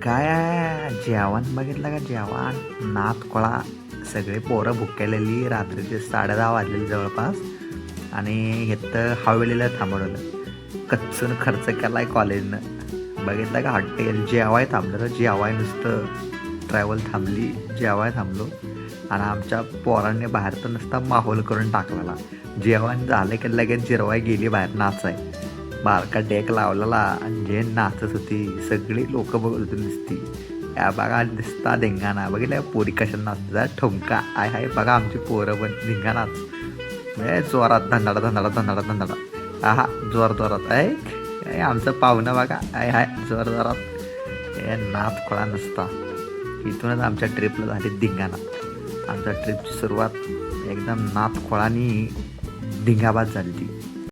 काय जेवण बघितलं का? जेवण नात कोळा सगळे पोरं भुकेलेली. रात्रीचे 10:30 वाजलेले जवळपास. आणि इथं हवेलीला थांबवलेलं. कच्चून खर्च केलाय कॉलेजनं. बघितलं का? हॉटेल जेवाय थांबलं. जेवाय नुसतं ट्रॅव्हल थांबली, जेवाय थांबलो. आणि आमच्या पोरांनी बाहेर तर नुसता माहोल करून टाकलेला. जेवण झालं की लगेच जिरवाय गेली बाहेर नाचाय. बारका डेक लावलेला आणि जे नाचत होती सगळी लोक बघत होती नुसती. या बघा दिसता धिंगाणा. बघितलं पोरी कशा नाचतात ठुमका. आय हाय बघा आमची पोरं पण धिंगाणाच. जोरात धंदाडा धंदाडा धंदाडा धंदाडा. हा जोर जोरात आहे आमचं पाहुणं बघा. आय हाय जोर जोरात. हे नाच खोळा नसता. इथूनच आमच्या ट्रिपला झाली धिंगाणा. आमच्या ट्रिपची सुरुवात एकदम नाच खोळानी धिंगाबाद झाली ती.